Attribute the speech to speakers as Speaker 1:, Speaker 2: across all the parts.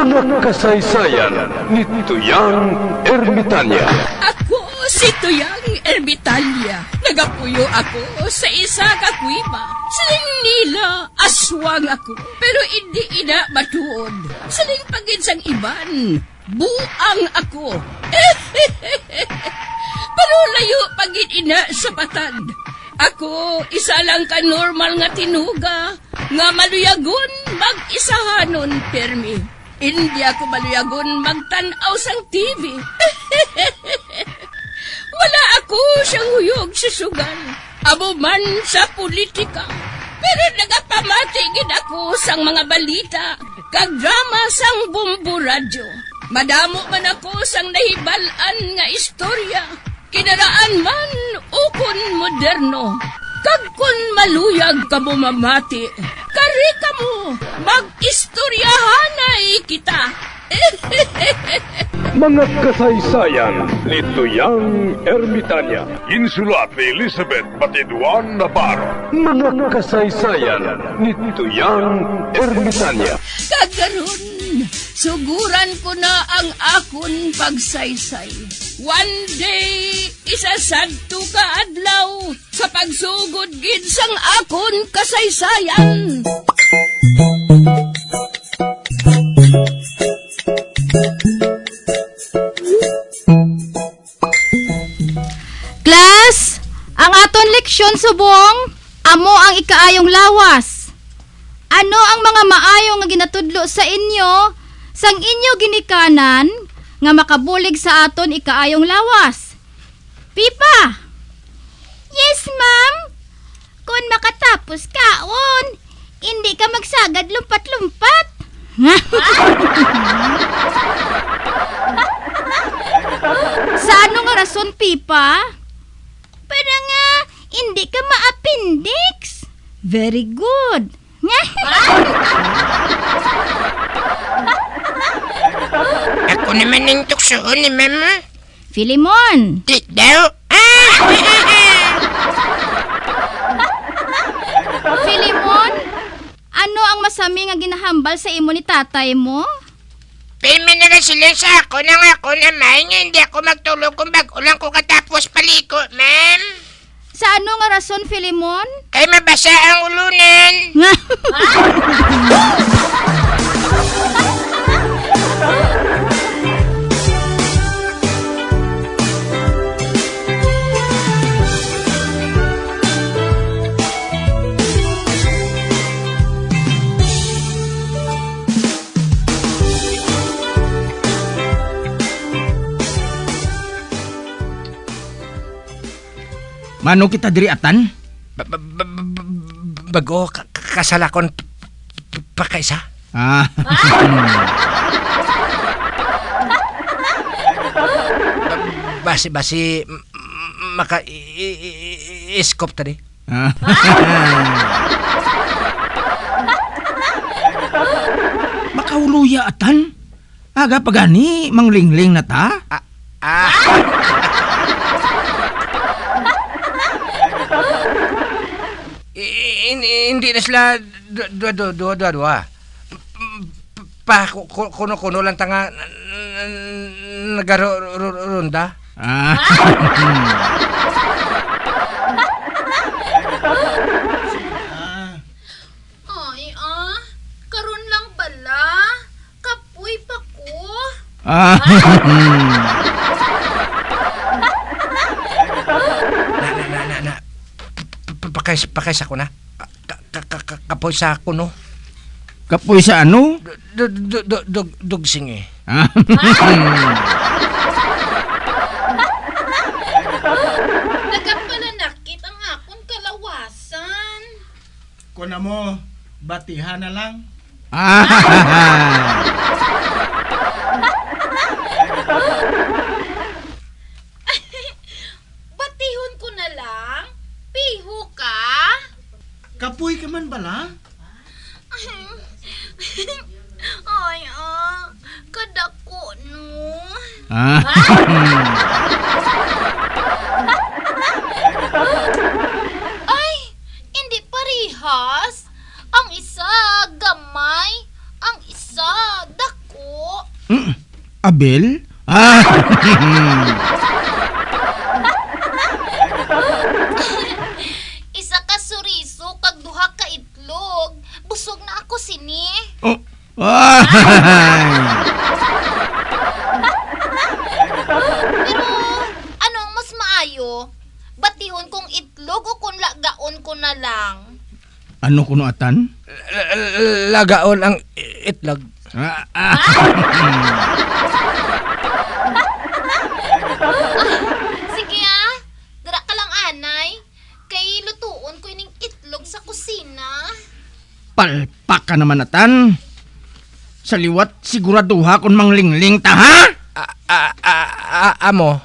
Speaker 1: Mga kasaysayan ni Tuyang Ermitanya.
Speaker 2: Ako si Tuyang Ermitanya. Nagapuyo ako sa isa ka kuiba. Siling nila, aswang ako. Pero hindi ina matuod. Siling paginsang iban, buang ako. Pero layo pagin ina sa patad. Ako, isa lang ka normal nga tinuga, nga maluyagon mag-isahanon permi. Hindi ako maluyagon magtanaw sang TV. Wala ako siyang huyog sa sugal, abo man sa politika. Pero nagapamatagin ako sang mga balita, kag drama sang bumbu radyo. Madamo man ako sang nahibalan nga istorya, kinaraan man ukon moderno. Kag kun maluyag ka mo mamati, kari ka mo, mag-istoryahanay kita.
Speaker 1: Mga kasaysayan ni Tuyang Ermitanya.
Speaker 3: Insulat ni Elizabeth Batiduan Navarro.
Speaker 1: Mga kasaysayan ni Tuyang Ermitanya.
Speaker 2: Kagaron, suguran ko na ang akon pagsaysay. One day, isasadto ka adlaw sa pagsugod gid sang akon kasaysayan.
Speaker 4: Class, ang aton leksyon subong, amo ang ikaayong lawas. Ano ang mga maayong nga ginatudlo sa inyo, sang inyo ginikanan, nga makabulig sa aton ikaayong lawas? Pipa? Yes, ma'am. Kung makatapos kaon, hindi ka magsagad lumpat-lumpat. Sa ano nga rason, Pipa? Para nga, hindi ka ma-appendix. Very good.
Speaker 5: Ako naman ang tuksoon ni Mama.
Speaker 4: Filimon.
Speaker 5: Di daw.
Speaker 4: Filimon, ano ang masami nga ginahambal sa imo ni tatay mo?
Speaker 5: Payment na sila sa ako nang ako naman nga hindi ako magtulog kung bago-lang ko katapos paliko, ma'am.
Speaker 4: Sa ano nga rason, Filimon?
Speaker 5: Kay mabasa ang ulunan.
Speaker 6: Mano kita diri atan?
Speaker 5: Bago kasalakon pa kaisa.
Speaker 6: Ah.
Speaker 5: Basi maka-iskop tadi.
Speaker 6: Makauluya atan? Aga pagani manglingling na ta?
Speaker 5: Hindi na sila dua. Kuno lang tanga nagaro-ronda.
Speaker 4: Karon lang bala. Kapoy pa ko.
Speaker 5: Na. Pakaysa ko na. Kapoy sa kuno.
Speaker 6: Kapoy sa ano?
Speaker 5: Dugsing eh.
Speaker 4: Nagapalanakit ang akong kalawasan.
Speaker 7: Kuna mo, batihan na lang.
Speaker 4: Batihon ko na lang. Piho ka.
Speaker 7: Kapoy ka man bala?
Speaker 4: Ay, kadako no. Ay, hindi parihas. Ang isa gamay, ang isa dako.
Speaker 6: Abel?
Speaker 4: Isa ka suriso kag duha ka itlog. Busog na ako sini.
Speaker 6: Oh. Ay.
Speaker 4: Pero ano ang mas maayo? Batihon kong itlog o kung lagaon ko na lang?
Speaker 6: Ano kuno atan?
Speaker 5: Lagaon ang itlog.
Speaker 4: Sige dara ka lang anay. Kay lutuon ko ining itlog sa kusina.
Speaker 6: Palpak ka naman atan. Sa liwat siguraduha kung manglingling ta ha?
Speaker 5: Amo.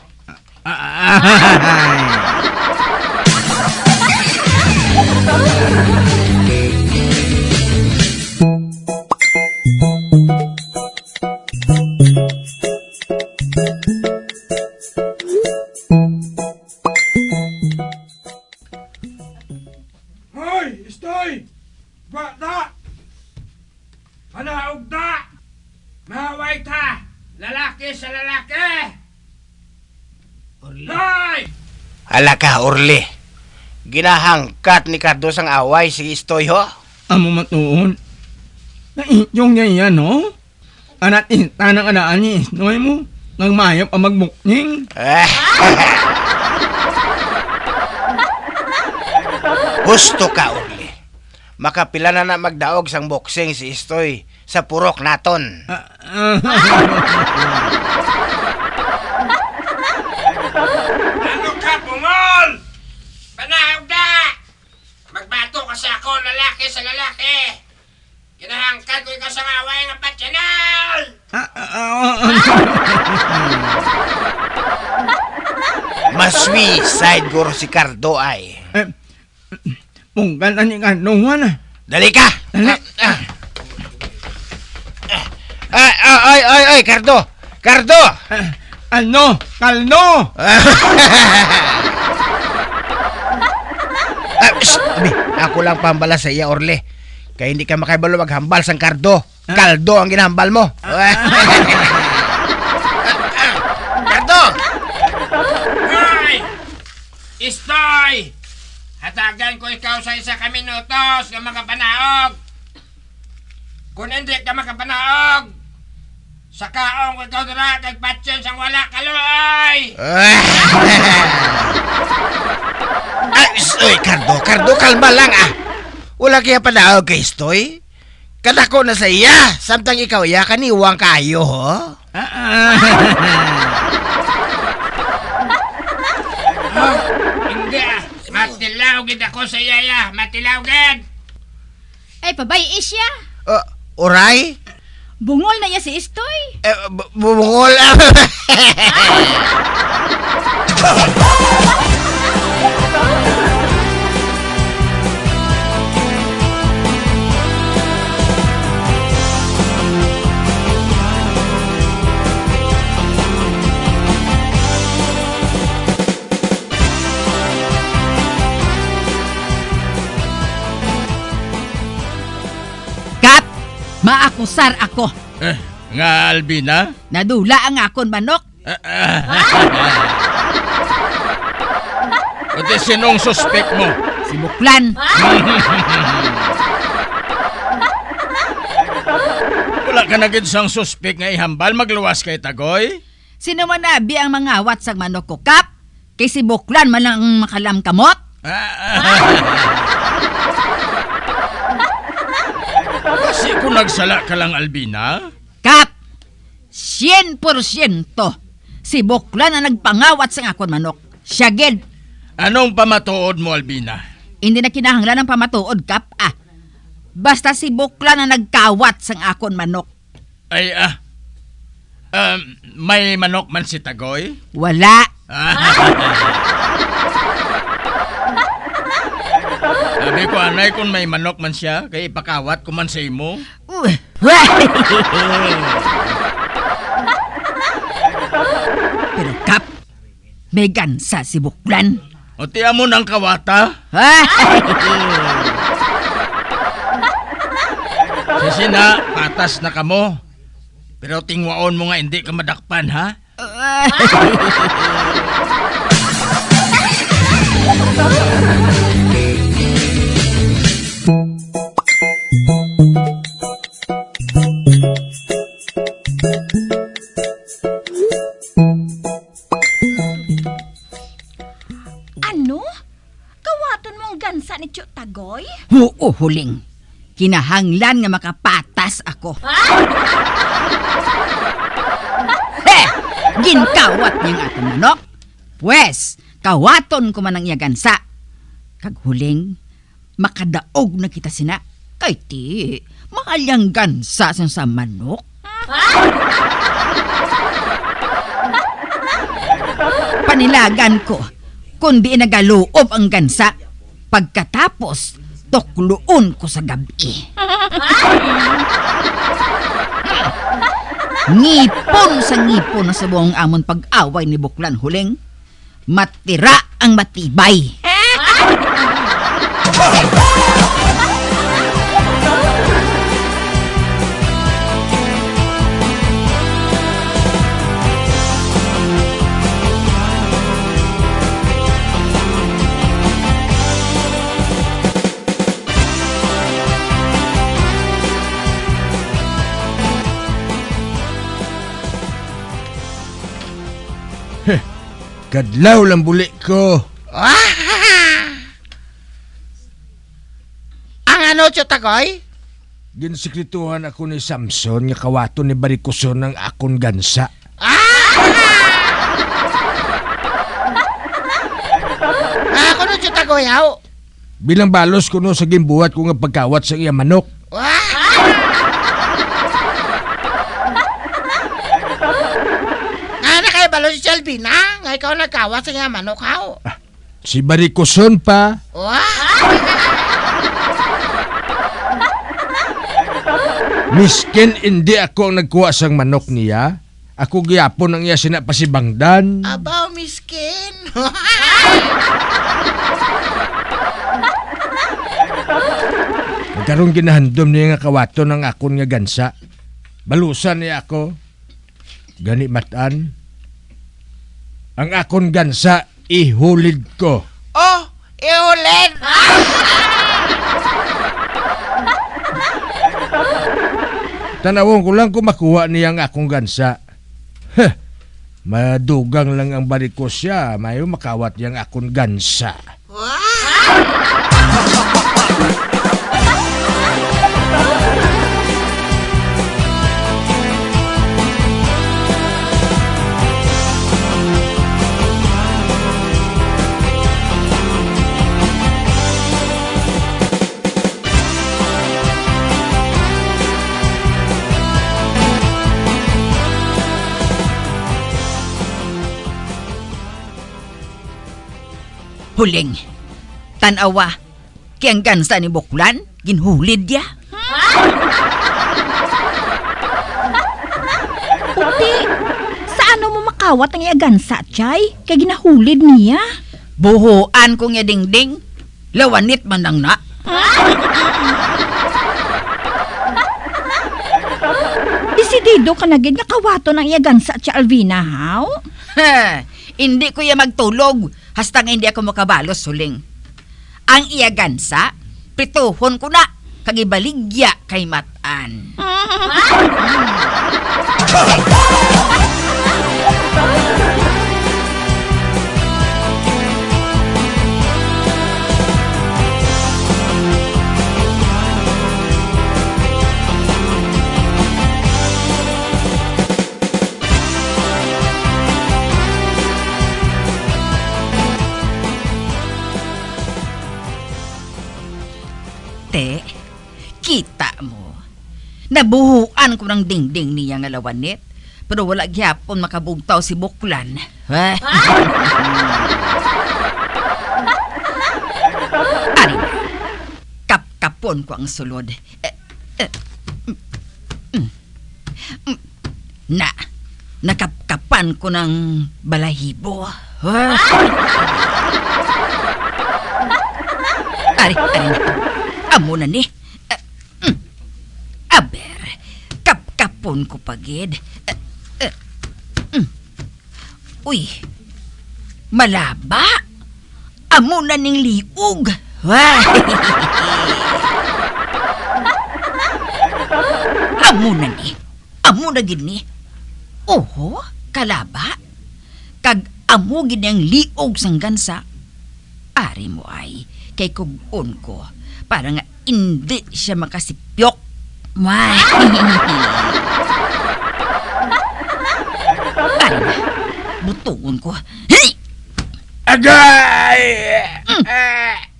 Speaker 7: Hoy, istoy! Bata! Panaog da! Mahaway ta! Lalaki sa lalaki! Hoy!
Speaker 5: Hala ka, Orly. Ginahangkat ni Cardo sang away si Istoy, ho?
Speaker 6: Amo matuon. Yung niya yan, no? Anak tanang anaan ni Isnoy mo. Nang mayap ang magbukning.
Speaker 5: Gusto ka, Orly. Makapila na magdaog sang boxing si Istoy sa purok naton.
Speaker 7: Ano ka, bungol? Panaog da! Magbato ka sa ako, lalaki sa lalaki! Ginahangkat ko ikaw sa away ng patyanal!
Speaker 5: Maswi side guro si Cardo ay.
Speaker 6: Punggan na ni Kanungan ah.
Speaker 5: Dali ka!
Speaker 6: Dali.
Speaker 5: Ay, Cardo! Cardo!
Speaker 6: Ano? Kalno!
Speaker 5: Abi, ako lang pambala sa iya, Orle. Kaya hindi ka makibalo maghambal sang Cardo. Kaldo ang ginahambal mo. Cardo!
Speaker 7: Hoy! Istoy! Hatagan ko ikaw sa isa ka minutos na makapanaog. Kung hindi ka makapanaog, sa kaong ko ikaw dira kag patyon sang wala kaloy!
Speaker 5: Uy, Cardo, kalma lang ah. Wala kaya panaog kay Istoy. Kadako na sa iya, samtang ikaw iya kaniwang kayo, ho?
Speaker 7: Hindi ah, matilaw gid ako sa iyaya, matilaw gid!
Speaker 4: Ay, pabay siya.
Speaker 5: Oray?
Speaker 4: Bungol na iya si Istoy.
Speaker 5: Bumungol.
Speaker 8: Kap, maakusar ako.
Speaker 6: Nga Albina?
Speaker 8: Nadula ang akon manok.
Speaker 6: Ito sinong suspek mo?
Speaker 8: Si Buklan.
Speaker 6: Wala ka na gid sang suspek nga ihambal magluwas kay Tagoy?
Speaker 8: Sino man nabi ang mga awat sa manok ko, Kap? Kay si Buklan man lang ang makalamkamot.
Speaker 6: Kasi kung nagsala ka lang, Albina?
Speaker 8: Kap, 100% si Buklan ang nagpangawat sa akon manok. Siya gid.
Speaker 6: Anong pamatuod mo, Albina?
Speaker 8: Hindi na kinahanglan ng pamatuod, Kap. Basta si Buklan ang nagkawat sa akon manok.
Speaker 6: Ay, may manok man si Tagoy?
Speaker 8: Wala.
Speaker 6: Sabi ko, anay, kung may manok man siya, kaya ipakawat ko man sa imo.
Speaker 8: Pero Kap, may gansa si Buklan.
Speaker 6: O tiya mo ng kawata?
Speaker 8: Ay,
Speaker 6: Sina, patas na kamo.
Speaker 5: Pero tingwaon mo nga hindi ka madakpan, ha?
Speaker 9: Ano? Kawaton mo ang gansa ni Tio Tagoy?
Speaker 8: Oo, huling. Kinahanglan nga makapatas ako. He! Ginkawat niyang atong manok. Pwes, kawaton ko man ang iyagansa. Kag huling, makadaog na kita sina. Kay ti, maalyang gansa sa manok. Panilagan ko, kundi nagaluob ang gansa. Pagkatapos, tukluon ko sa gabi. Ngipon sa ngipon na sa buong amon pag-away ni Buklan huling. Matira ang matibay.
Speaker 6: Kadlaw lang buli ko.
Speaker 5: Ang ano, Tio Tagoy?
Speaker 6: Ginsikrituhan ako ni Samson nga kawaton ni Barikuson ng akon gansa.
Speaker 5: Ako no, Tio Tagoy, haw.
Speaker 6: Bilang balos ko no sa gimbuhat ko nga pagkawat sa iya manok.
Speaker 5: Nga na kayo balo si Shelby na? Nga ikaw nagkawas sa nga manok, haw.
Speaker 6: Si Barikuson pa. Miskin hindi ako ang nagkuha sang manok niya. Ako gyapon ang iya sinapasibangdan.
Speaker 5: Abaw, miskin.
Speaker 6: Karong ginahandom niya nga kawaton ng akon nga gansa. Balusan niya ako. Gani matan. Ang akon gansa ihulid ko.
Speaker 5: Oh, iulid.
Speaker 6: Tanawon ko lang kung makuha niya ang akong gansa. Madugang lang ang barikos siya. Mayo makawat niyang akong gansa.
Speaker 8: Huling, tanawa, kiyang gansa ni Buklan, ginhulid ya.
Speaker 9: Uti, sa ano mo makawat ang iagansa, Chay? Kaya ginahulid niya.
Speaker 8: Buhuan ko nga dingding, lawanit man lang na.
Speaker 9: Desidido ka na gid nga kawaton ang iagansa, Tia Alvina, haw?
Speaker 8: Hindi ko ya magtulog, hastang hindi ako makabalos huling. Ang iyagansa, prituhon ko na, kagibaligya kay matan. Te, kita mo. Nabuhuan ko ng dingding niya nga lawanit, pero wala gyapon makabugtaw si Buklan. Ari, kapkapon ko ang sulod. Nakapkapan ko ng balahibo. Ari na. Amo na ni. Aber, kapkapon Pon ko pagid. Uy, malaba. Amo na ning liog. Wah. Amo na ni. Amo na gid ni. Oho, kalaba. Kag amo gid ang liog sang gansa. Ari mo ay kay kugon ko para nga hindi siya makasipyok. Wah. Ari na. Butuon ko. Hey!
Speaker 6: Agay!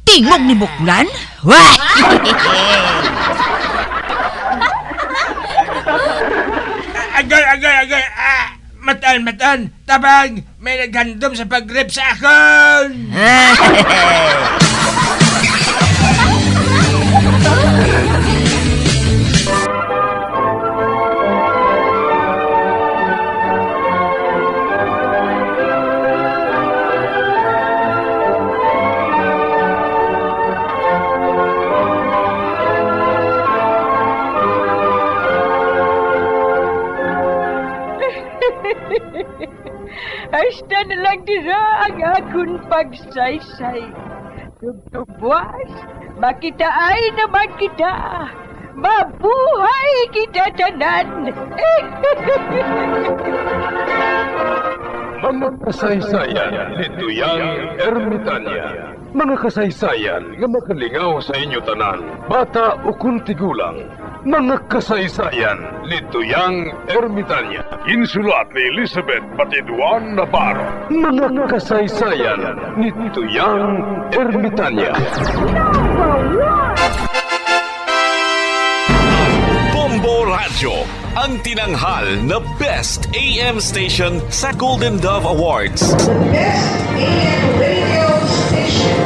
Speaker 8: Tingog ni Buklan? Wah!
Speaker 6: Agay! Matan! Tabang! May naghandom sa pag-rip sa akon!
Speaker 2: Hasta na lang dira ang akong pagsaysay. Tugtugwas, makitaan naman kita. Mabuhay kita tanan.
Speaker 1: Mga kasaysayan ni Tuyang Ermitanya. Mga kasaysayan nga makalingaw sa inyo tanan, bata o kuntigulang. Mga kasaysayan ni Tuyang Ermitanya.
Speaker 3: Insulat ni Elizabeth Batiduan Navarro.
Speaker 1: Mga kasaysayan ni Tuyang Ermitanya.
Speaker 10: Bombo Radio, ang tinanghal na Best AM Station sa Golden Dove Awards.
Speaker 11: Best AM radio station,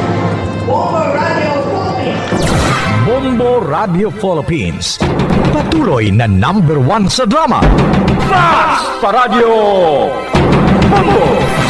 Speaker 11: Bombo Radio Philippines.
Speaker 12: Bombo Radio Philippines. Patuloy na #1 sa drama.
Speaker 1: Fast Paradio! Bombo!